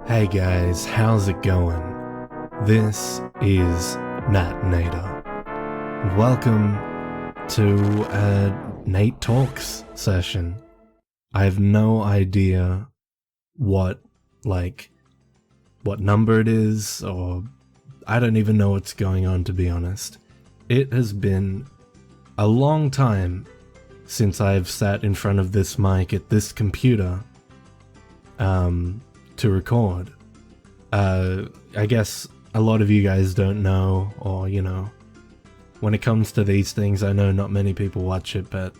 Hey guys, how's it going? This is Nat Nader, and welcome to a Nate Talks session. I have no idea what number it is, or I don't even know what's going on, to be honest. It has been a long time since I've sat in front of this mic at this computer, to record. I guess a lot of you guys don't know, or when it comes to these things, I know not many people watch it, but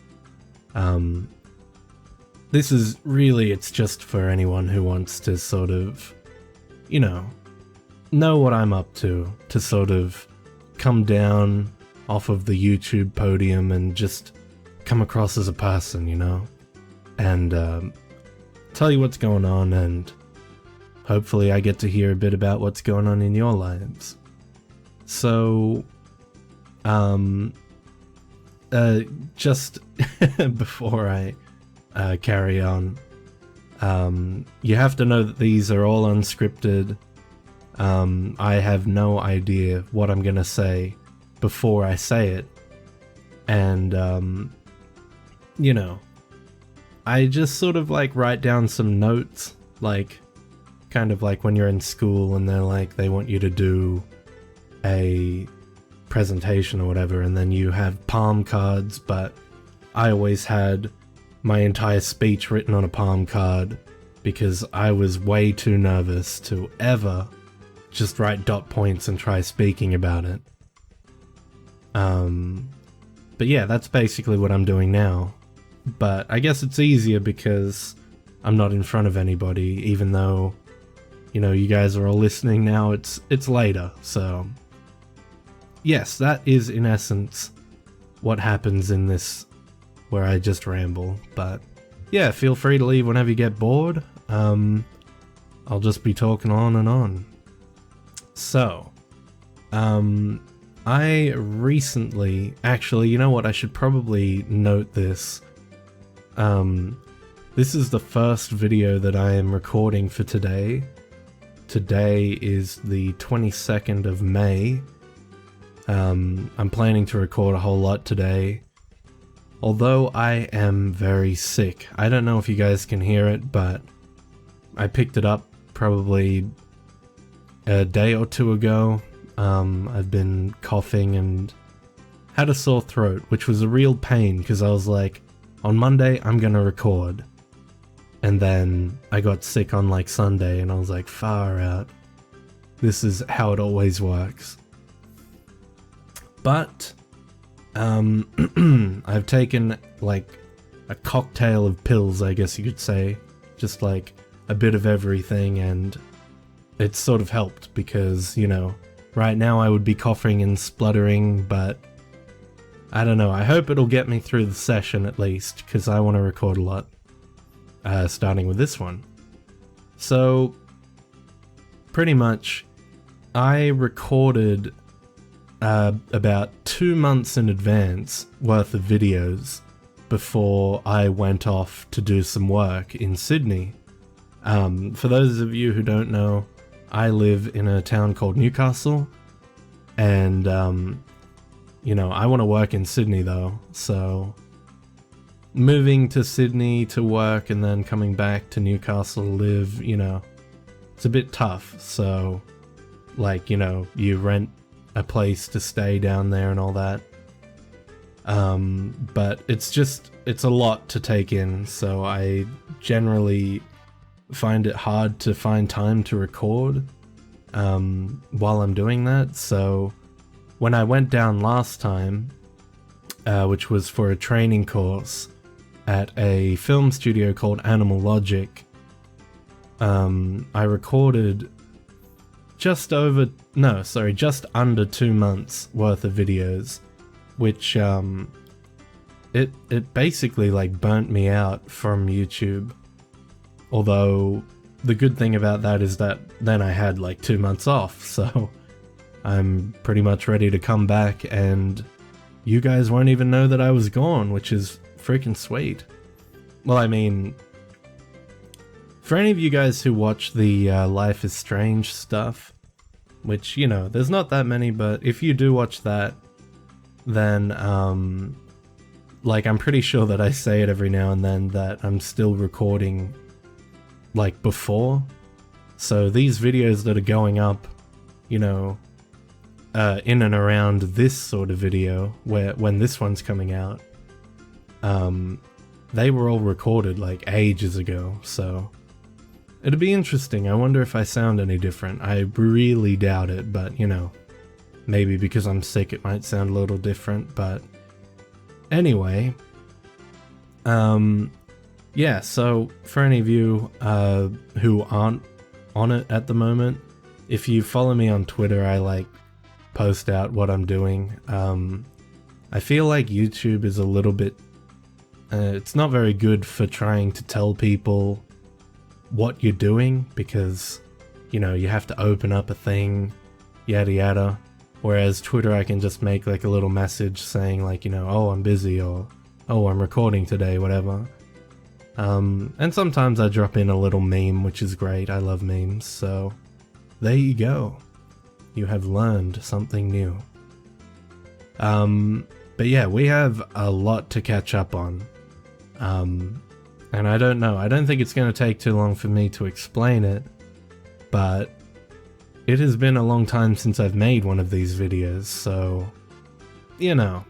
this is really, it's just for anyone who wants to sort of, know what I'm up to sort of come down off of the YouTube podium and just come across as a person, and tell you what's going on, and hopefully I get to hear a bit about what's going on in your lives. So, just before I carry on, you have to know that these are all unscripted. I have no idea what I'm gonna say before I say it, and I just sort of write down some notes, kind of like when you're in school and they want you to do a presentation or whatever, and then you have palm cards, but I always had my entire speech written on a palm card because I was way too nervous to ever just write dot points and try speaking about it. But yeah, that's basically what I'm doing now. But I guess it's easier because I'm not in front of anybody, even though, you guys are all listening now. It's later, so yes, that is in essence what happens in this, where I just ramble. But yeah, feel free to leave whenever you get bored. I'll just be talking on and on. So, I recently, actually, you know what, I should probably note this. This is the first video that I am recording for today. Today is the 22nd of May. I'm planning to record a whole lot today. Although I am very sick. I don't know if you guys can hear it, but I picked it up probably a day or two ago. I've been coughing and had a sore throat, which was a real pain because I was like, on Monday, I'm gonna record. And then I got sick on Sunday, and I was like, far out. This is how it always works. But, I've taken a cocktail of pills, I guess you could say. Just a bit of everything, and it's sort of helped because, right now I would be coughing and spluttering, but I don't know, I hope it'll get me through the session at least, because I want to record a lot, starting with this one. So, pretty much, I recorded about 2 months in advance worth of videos before I went off to do some work in Sydney. For those of you who don't know, I live in a town called Newcastle, and I want to work in Sydney though, so moving to Sydney to work and then coming back to Newcastle to live, it's a bit tough. So, you rent a place to stay down there and all that. But it's a lot to take in, so I generally find it hard to find time to record while I'm doing that. So when I went down last time, which was for a training course at a film studio called Animal Logic, I recorded just under 2 months worth of videos, which it basically burnt me out from YouTube. Although the good thing about that is that then I had 2 months off, so I'm pretty much ready to come back, and you guys won't even know that I was gone, which is freaking sweet. Well, I mean, For any of you guys who watch the Life is Strange stuff, which, you know, there's not that many, but if you do watch that, then, like, I'm pretty sure that I say it every now and then that I'm still recording, like, before. So these videos that are going up, you know, in and around this sort of video, when this one's coming out, they were all recorded, like, ages ago, so it'd be interesting. I wonder if I sound any different. I really doubt it, but, you know, maybe because I'm sick it might sound a little different, but anyway, yeah, so for any of you who aren't on it at the moment, if you follow me on Twitter, I like post out what I'm doing. I feel like YouTube is a little bit, it's not very good for trying to tell people what you're doing, because, you know, you have to open up a thing, yada yada. Whereas Twitter, I can just make like a little message saying like, you know, oh, I'm busy, or oh, I'm recording today, whatever. And sometimes I drop in a little meme, which is great. I love memes, so there you go. You have learned something new. But yeah, we have a lot to catch up on. And I don't know, I don't think it's going to take too long for me to explain it, but it has been a long time since I've made one of these videos, so, you know,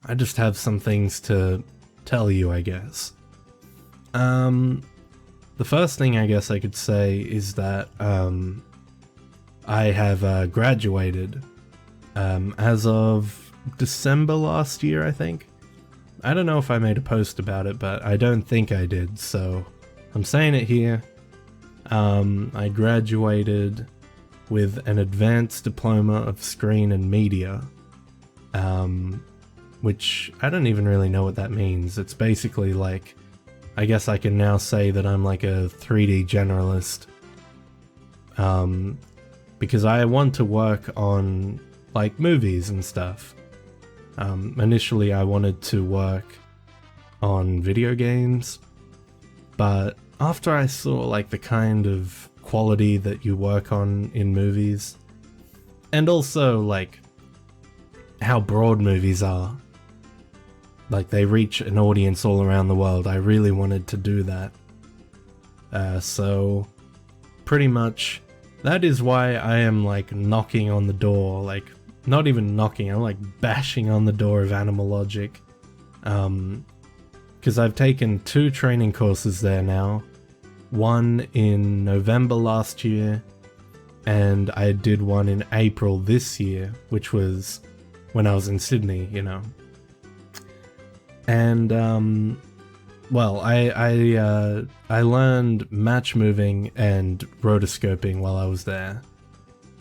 I just have some things to tell you, I guess. The first thing I guess I could say is that, I have graduated, as of December last year, I think. I don't know if I made a post about it, but I don't think I did, so I'm saying it here. I graduated with an advanced diploma of screen and media, which I don't even really know what that means. It's basically like, I guess I can now say that I'm like a 3D generalist, because I want to work on like movies and stuff. Initially I wanted to work on video games, but after I saw like the kind of quality that you work on in movies, and also like how broad movies are, like they reach an audience all around the world, I really wanted to do that. So pretty much that is why I am like knocking on the door, like not even knocking, I'm like bashing on the door of Animal Logic, because I've taken 2 training courses there now, one in November last year, and I did one in April this year, which was when I was in Sydney, you know. And well, I learned match moving and rotoscoping while I was there.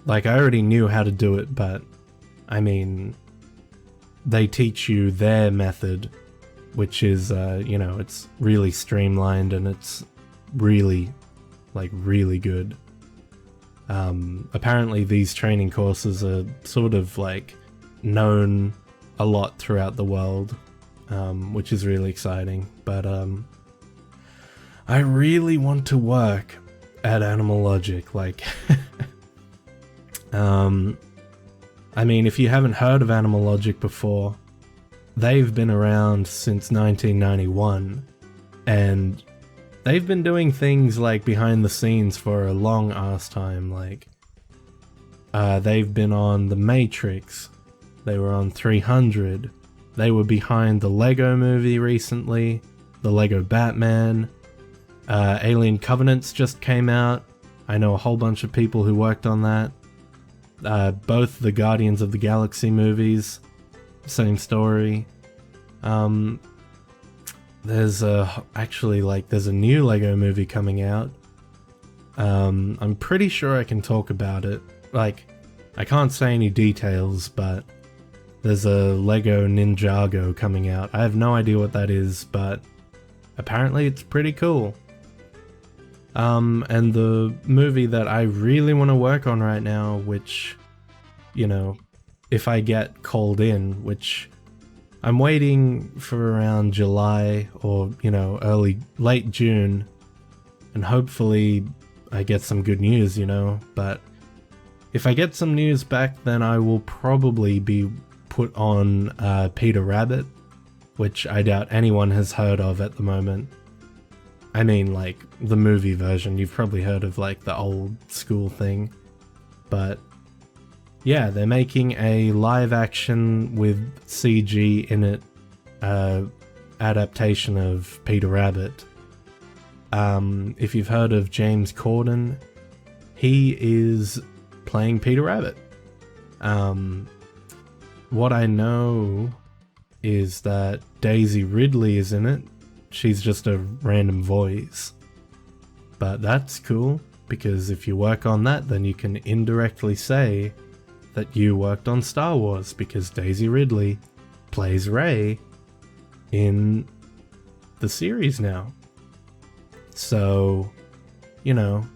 Like, I already knew how to do it, but I mean, they teach you their method, which is, you know, it's really streamlined and it's really, like, really good. Apparently these training courses are sort of, like, known a lot throughout the world, which is really exciting. But, I really want to work at Animal Logic, like, I mean, if you haven't heard of Animal Logic before, they've been around since 1991, and they've been doing things like behind the scenes for a long ass time. Like, they've been on The Matrix, they were on 300, they were behind the Lego movie recently, the Lego Batman, Alien Covenants just came out. I know a whole bunch of people who worked on that. Both the Guardians of the Galaxy movies, same story. There's actually, like, there's a new Lego movie coming out. I'm pretty sure I can talk about it. Like, I can't say any details, but there's a Lego Ninjago coming out. I have no idea what that is, but apparently it's pretty cool. And the movie that I really want to work on right now, which, you know, if I get called in, which I'm waiting for around July or, you know, late June, and hopefully I get some good news, you know, but if I get some news back, then I will probably be put on Peter Rabbit, which I doubt anyone has heard of at the moment. I mean, like, the movie version. You've probably heard of, like, the old school thing. But, yeah, they're making a live action with CG in it adaptation of Peter Rabbit. If you've heard of James Corden, he is playing Peter Rabbit. What I know is that Daisy Ridley is in it. She's just a random voice. But that's cool, because if you work on that, then you can indirectly say that you worked on Star Wars, because Daisy Ridley plays Rey in the series now. So, you know,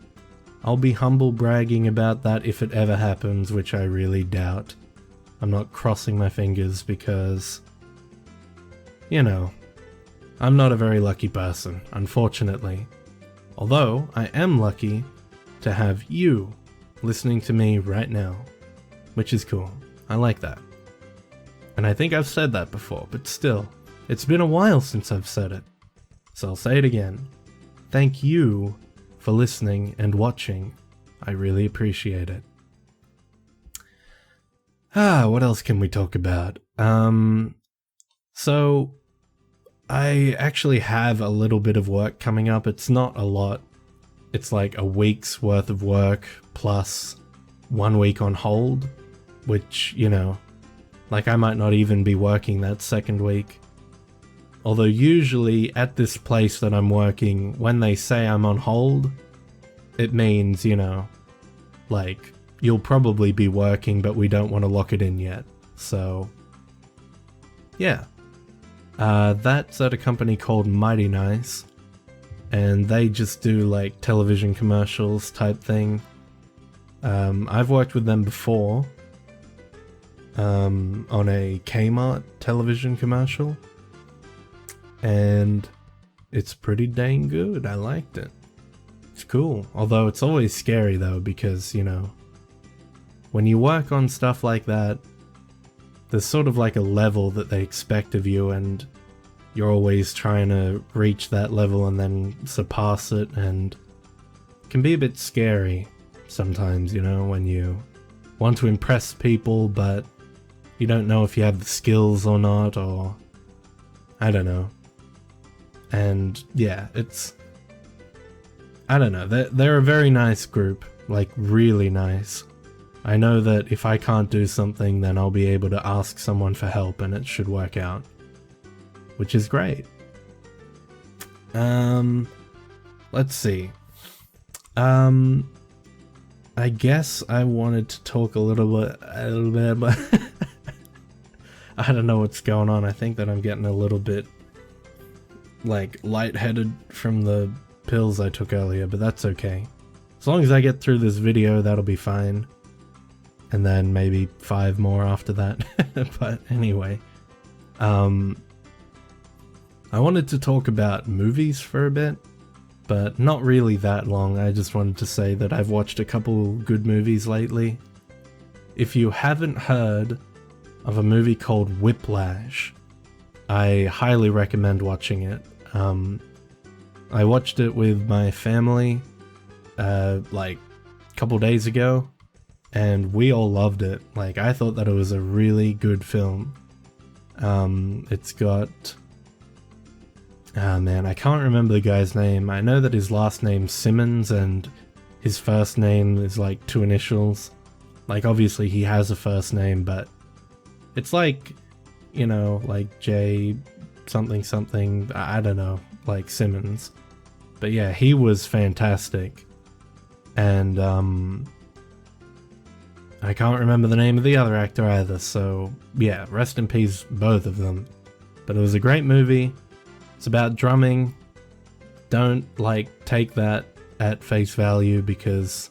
I'll be humble bragging about that if it ever happens, which I really doubt. I'm not crossing my fingers because, you know, I'm not a very lucky person, unfortunately. Although, I am lucky to have you listening to me right now, which is cool. I like that. And I think I've said that before, but still, it's been a while since I've said it. So I'll say it again. Thank you for listening and watching. I really appreciate it. What else can we talk about? So I actually have a little bit of work coming up. It's not a lot. It's like a week's worth of work plus 1 week on hold, which, you know, like I might not even be working that second week. Although usually at this place that I'm working, when they say I'm on hold, it means, you know, like, you'll probably be working, but we don't want to lock it in yet. So, yeah. That's at a company called Mighty Nice, and they just do like television commercials type thing. I've worked with them before on a Kmart television commercial, and it's pretty dang good. I liked it. It's cool. Although it's always scary though, because, you know, when you work on stuff like that, there's sort of like a level that they expect of you, and you're always trying to reach that level and then surpass it, and it can be a bit scary sometimes, you know, when you want to impress people, but you don't know if you have the skills or not, or I don't know. And yeah, it's, I don't know, they're a very nice group, like really nice. I know that if I can't do something, then I'll be able to ask someone for help and it should work out, which is great. Let's see. I guess I wanted to talk a little bit about I don't know what's going on. I think that I'm getting a little bit like lightheaded from the pills I took earlier, but that's okay. As long as I get through this video, that'll be fine. And then maybe 5 more after that. But anyway, I wanted to talk about movies for a bit, but not really that long. I just wanted to say that I've watched a couple good movies lately. If you haven't heard of a movie called Whiplash, I highly recommend watching it. I watched it with my family like a couple days ago, and we all loved it. Like, I thought that it was a really good film. It's got... man, I can't remember the guy's name. I know that his last name's Simmons and his first name is like 2 initials. Like, obviously he has a first name, but it's like, you know, like J something something, I don't know, like Simmons. But yeah, he was fantastic. And I can't remember the name of the other actor either, so yeah, rest in peace both of them. But it was a great movie. It's about drumming. Don't, like, take that at face value because,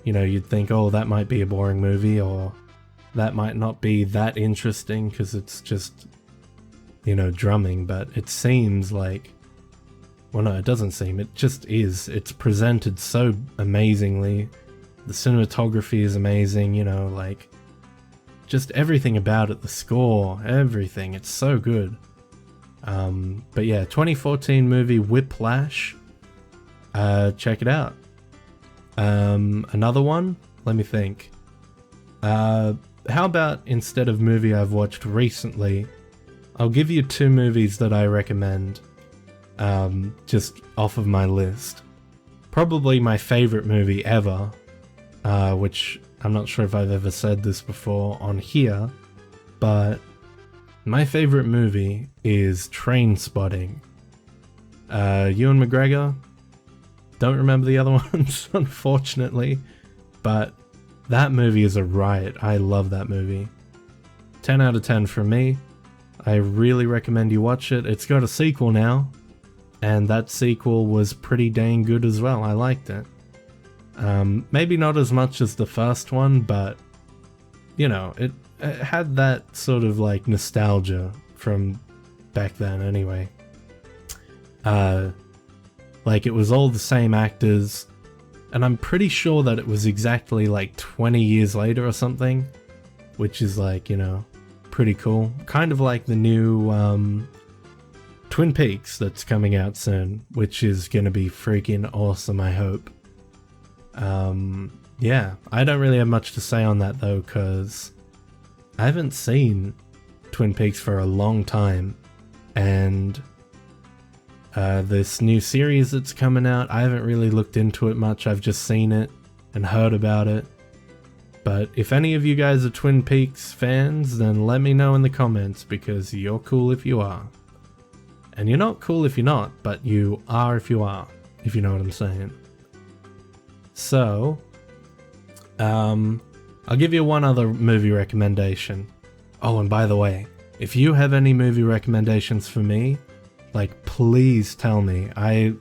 you know, you'd think, oh, that might be a boring movie, or that might not be that interesting because it's just, you know, drumming. But it seems like Well, no, it doesn't seem. It just is. It's presented so amazingly. The cinematography is amazing, you know, like, just everything about it, the score, everything. It's so good. But yeah, 2014 movie Whiplash. Check it out. Another one? Let me think. How about instead of movie I've watched recently, I'll give you 2 movies that I recommend. Just off of my list. Probably my favorite movie ever, which I'm not sure if I've ever said this before on here, but my favorite movie is Trainspotting. Ewan McGregor. Don't remember the other ones, unfortunately, but that movie is a riot. I love that movie. 10 out of 10 for me. I really recommend you watch it. It's got a sequel now, and that sequel was pretty dang good as well. I liked it. Maybe not as much as the first one, but, you know, it had that sort of like nostalgia from back then anyway. Like, it was all the same actors, and I'm pretty sure that it was exactly like 20 years later or something, which is like, you know, pretty cool. Kind of like the new Twin Peaks that's coming out soon, which is gonna be freaking awesome, I hope. Yeah, I don't really have much to say on that though, because I haven't seen Twin Peaks for a long time, and this new series that's coming out, I haven't really looked into it much. I've just seen it and heard about it. But if any of you guys are Twin Peaks fans, then let me know in the comments, because you're cool if you are. And you're not cool if you're not, but you are if you are, if you know what I'm saying. So, I'll give you one other movie recommendation. Oh, and by the way, if you have any movie recommendations for me, like, please tell me. I'm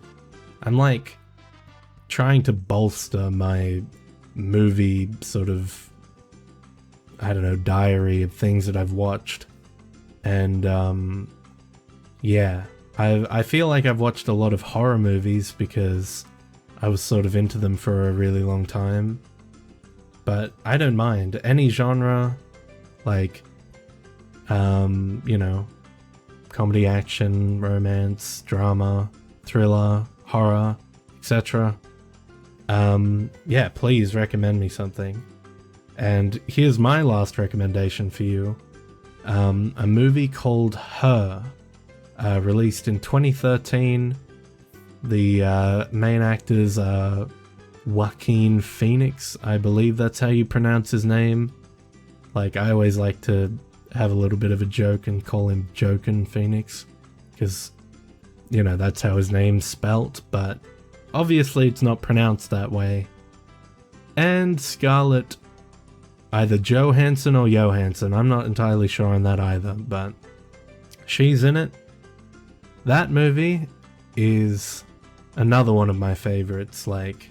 like trying to bolster my movie sort of, I don't know, diary of things that I've watched. And yeah, I feel like I've watched a lot of horror movies because I was sort of into them for a really long time. But I don't mind any genre, like, you know, comedy, action, romance, drama, thriller, horror, etc. Yeah, please recommend me something. And here's my last recommendation for you. A movie called Her, released in 2013. The main actors are Joaquin Phoenix, I believe that's how you pronounce his name. Like, I always like to have a little bit of a joke and call him Jokin Phoenix, because, you know, that's how his name's spelt, but obviously it's not pronounced that way. And Scarlett, either Johansson or Johansson, I'm not entirely sure on that either, but she's in it. That movie is another one of my favorites. Like,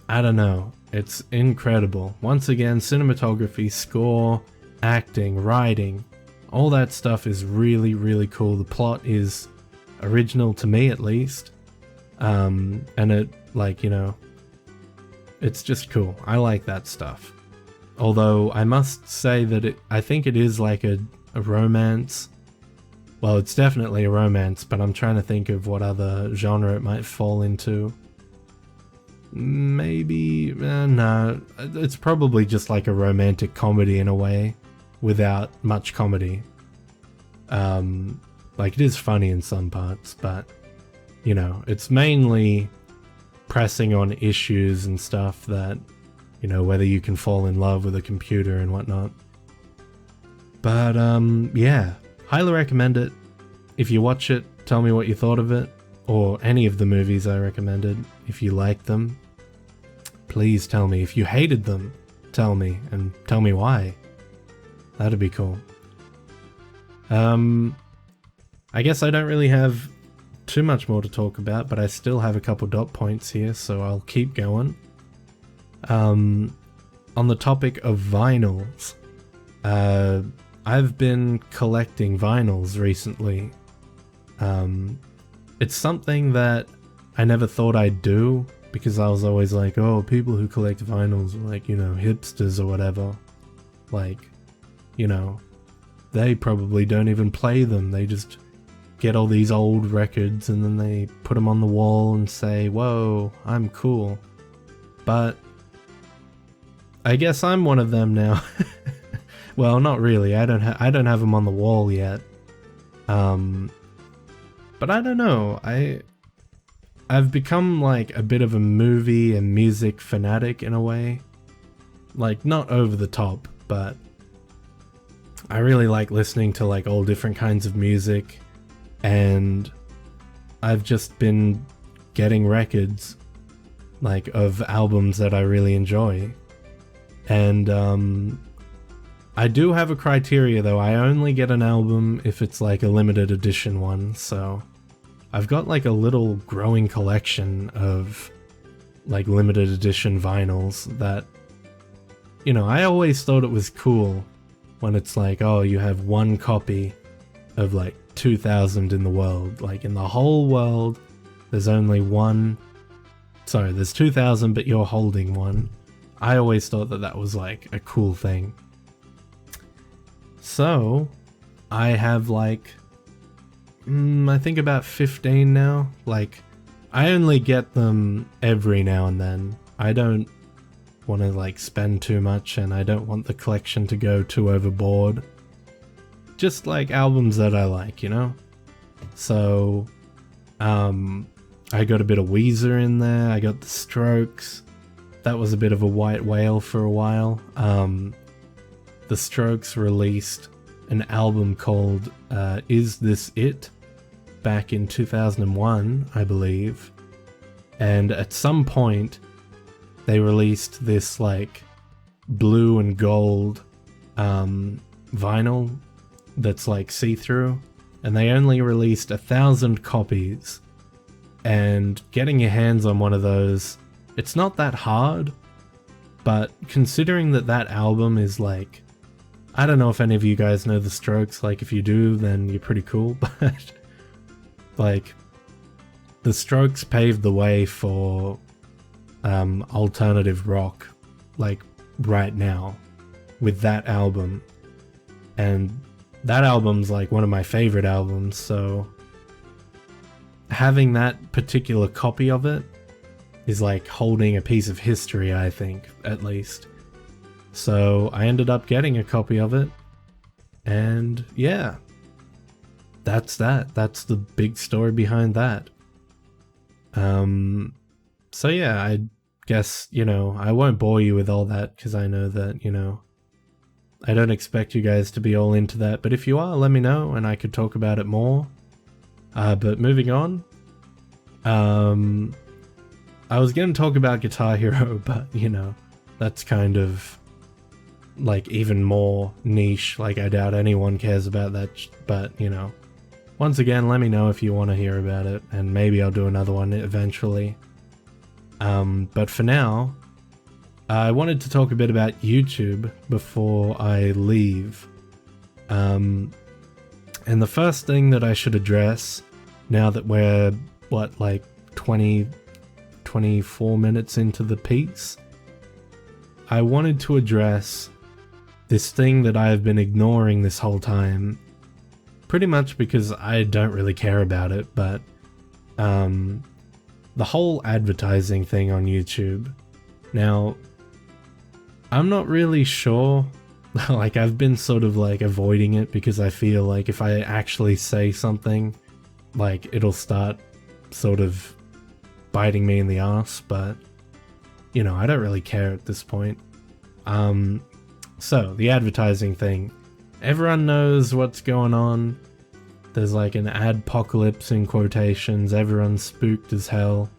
I don't know, it's incredible. Once again, cinematography, score, acting, writing, all that stuff is really, really cool. The plot is original to me, at least. And it, like, you know, it's just cool. I like that stuff. Although I must say that I think it is like a romance. Well, it's definitely a romance, but I'm trying to think of what other genre it might fall into. Maybe, no, it's probably just like a romantic comedy in a way, without much comedy. Like, it is funny in some parts, but, you know, it's mainly pressing on issues and stuff that, you know, whether you can fall in love with a computer and whatnot. But, yeah, highly recommend it. If you watch it, tell me what you thought of it, or any of the movies I recommended. If you liked them, please tell me. If you hated them, tell me, and tell me why. That'd be cool. I guess I don't really have too much more to talk about, but I still have a couple dot points here, so I'll keep going. On the topic of vinyls, I've been collecting vinyls recently. it's something that I never thought I'd do, because I was always like, oh, people who collect vinyls are like, you know, hipsters or whatever. Like, you know, they probably don't even play them. They just get all these old records and then they put them on the wall and say, whoa, I'm cool. But I guess I'm one of them now. Well, not really. I don't have them on the wall yet. But I don't know. I've become like a bit of a movie and music fanatic in a way. Like, not over the top, but I really like listening to like all different kinds of music, and I've just been getting records like of albums that I really enjoy. And I do have a criteria though. I only get an album if it's like a limited edition one, so I've got like a little growing collection of like limited edition vinyls that, you know, I always thought it was cool when it's like, oh, you have one copy of like 2,000 in the world. Like in the whole world, there's only one. Sorry, there's 2,000, but you're holding one. I always thought that that was like a cool thing. So I have like, I think about 15 now. Like, I only get them every now and then. I don't want to like spend too much, and I don't want the collection to go too overboard. Just like albums that I like, you know? So, I got a bit of Weezer in there, I got the Strokes. That was a bit of a white whale for a while. The Strokes released an album called Is This It? Back in 2001, I believe. And at some point, they released this like blue and gold vinyl that's like see-through, and they only released 1,000 copies. And getting your hands on one of those, it's not that hard, but considering that that album is like, I don't know if any of you guys know the Strokes. Like, if you do, then you're pretty cool, but like, the Strokes paved the way for alternative rock, like right now, with that album. And that album's like one of my favorite albums, so having that particular copy of it is like holding a piece of history, I think, at least. So I ended up getting a copy of it, and yeah, that's that. That's the big story behind that. So yeah, I guess, you know, I won't bore you with all that, because I know that, you know, I don't expect you guys to be all into that, but if you are, let me know and I could talk about it more. But moving on, I was going to talk about Guitar Hero, but, you know, that's kind of like even more niche. Like, I doubt anyone cares about that, but, you know, once again, let me know if you want to hear about it, and maybe I'll do another one eventually. But for now, I wanted to talk a bit about YouTube before I leave. And the first thing that I should address, now that we're, what, like 24 minutes into the piece, I wanted to address this thing that I've been ignoring this whole time, pretty much because I don't really care about it, but the whole advertising thing on YouTube. Now, I'm not really sure, like, I've been sort of like avoiding it because I feel like if I actually say something, like, it'll start sort of biting me in the ass, but, you know, I don't really care at this point. So, the advertising thing. Everyone knows what's going on. There's like an adpocalypse in quotations. Everyone's spooked as hell.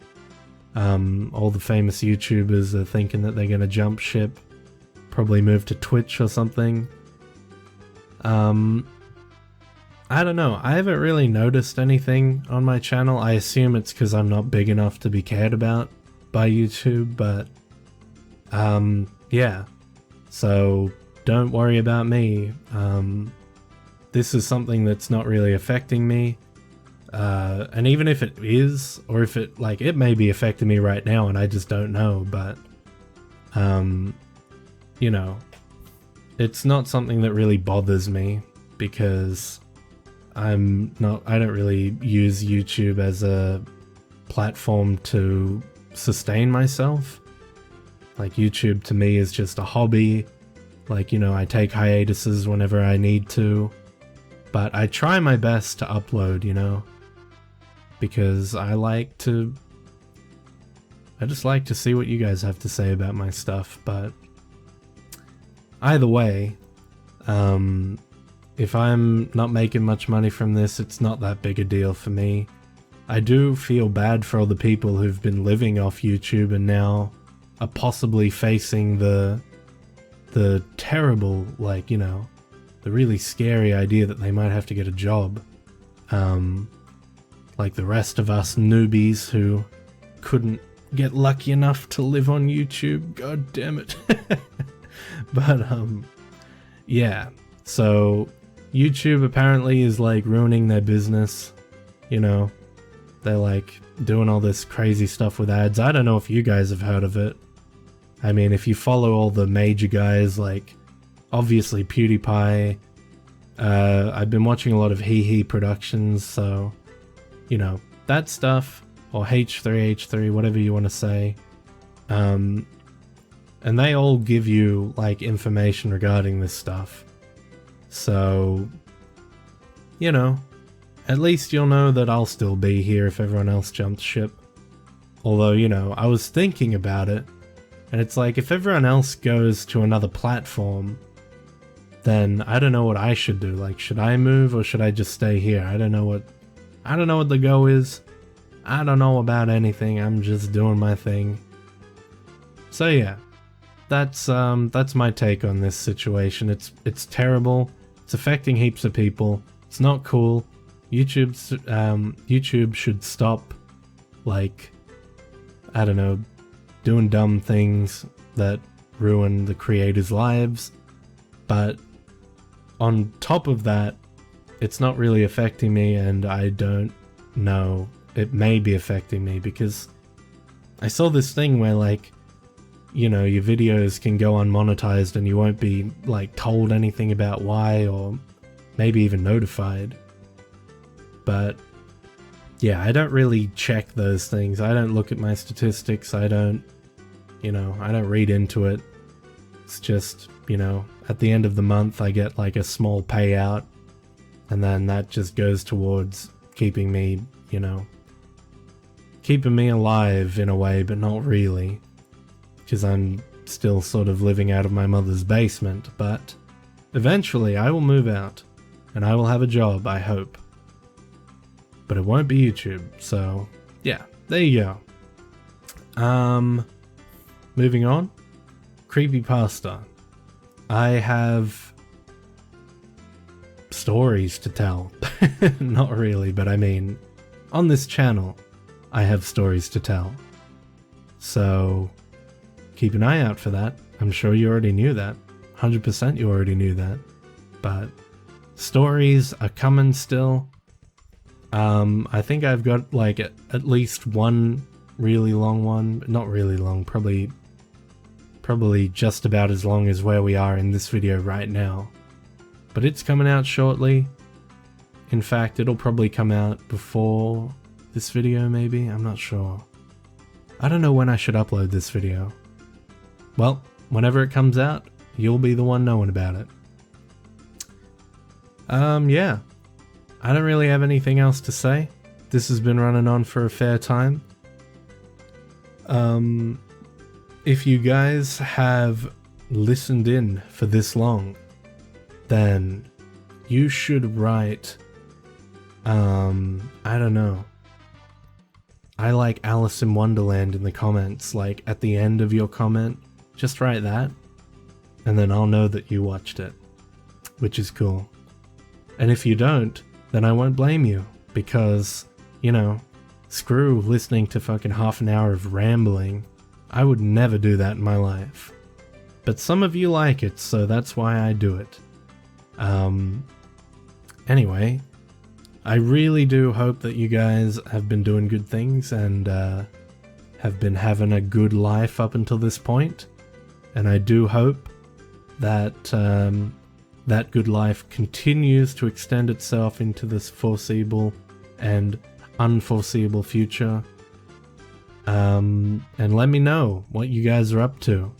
All the famous YouTubers are thinking that they're gonna jump ship. Probably move to Twitch or something. I don't know. I haven't really noticed anything on my channel. I assume it's because I'm not big enough to be cared about by YouTube, but yeah. So don't worry about me. This is something that's not really affecting me. And even if it is, or if it, like, it may be affecting me right now and I just don't know, but, you know, it's not something that really bothers me because I don't really use YouTube as a platform to sustain myself. Like, YouTube to me is just a hobby. Like, you know, I take hiatuses whenever I need to, but I try my best to upload, you know, because I just like to see what you guys have to say about my stuff. But either way, if I'm not making much money from this, it's not that big a deal for me. I do feel bad for all the people who've been living off YouTube and now are possibly facing the terrible, like, you know, the really scary idea that they might have to get a job. Like the rest of us newbies who couldn't get lucky enough to live on YouTube. God damn it. But, yeah. So, YouTube apparently is, like, ruining their business. You know, they're, like, doing all this crazy stuff with ads. I don't know if you guys have heard of it. I mean, if you follow all the major guys, like, obviously PewDiePie, I've been watching a lot of Hee Productions, so, you know, that stuff, or H3H3, whatever you want to say, and they all give you, like, information regarding this stuff. So, you know, at least you'll know that I'll still be here if everyone else jumps ship. Although, you know, I was thinking about it, and it's like, if everyone else goes to another platform, then I don't know what I should do. Like, should I move or should I just stay here? I don't know what the go is. I don't know about anything. I'm just doing my thing. So yeah, that's my take on this situation. It's terrible. It's affecting heaps of people. It's not cool. YouTube should stop, like, I don't know, doing dumb things that ruin the creators' lives. But on top of that, it's not really affecting me, and I don't know. It may be affecting me because I saw this thing where, like, you know, your videos can go unmonetized and you won't be, like, told anything about why, or maybe even notified. But yeah, I don't really check those things. I don't look at my statistics. I don't read into it. It's just, you know, at the end of the month I get, like, a small payout, and then that just goes towards keeping me, you know, keeping me alive in a way, but not really, because I'm still sort of living out of my mother's basement. But eventually I will move out and I will have a job, I hope. But it won't be YouTube, so yeah, there you go. Moving on. Creepypasta. I have stories to tell. Not really, but I mean, on this channel, I have stories to tell. So, keep an eye out for that. I'm sure you already knew that. 100% you already knew that. But stories are coming still. I think I've got, like, at least one really long one. Not really long, probably just about as long as where we are in this video right now. But it's coming out shortly. In fact, it'll probably come out before this video, maybe? I'm not sure. I don't know when I should upload this video. Well, whenever it comes out, you'll be the one knowing about it. Yeah. I don't really have anything else to say. This has been running on for a fair time. If you guys have listened in for this long, then you should write, I don't know. I like Alice in Wonderland in the comments, like at the end of your comment. Just write that, and then I'll know that you watched it, which is cool. And if you don't, then I won't blame you, because, you know, screw listening to fucking half an hour of rambling. I would never do that in my life. But some of you like it, so that's why I do it. Anyway, I really do hope that you guys have been doing good things and have been having a good life up until this point. And I do hope that that good life continues to extend itself into this foreseeable and unforeseeable future. And let me know what you guys are up to.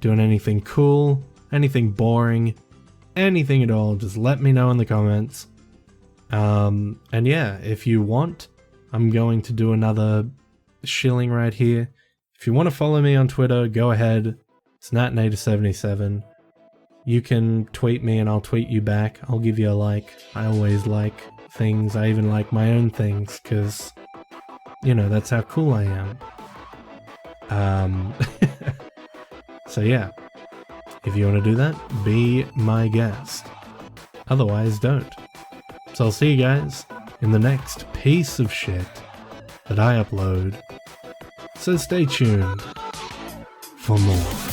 Doing anything cool, anything boring, anything at all, just let me know in the comments. And yeah, if you want, I'm going to do another shilling right here. If you want to follow me on Twitter, go ahead. It's natnader77. You can tweet me and I'll tweet you back. I'll give you a like. I always like things. I even like my own things because, you know, that's how cool I am. So yeah, if you want to do that, be my guest. Otherwise, don't. So I'll see you guys in the next piece of shit that I upload. So stay tuned for more.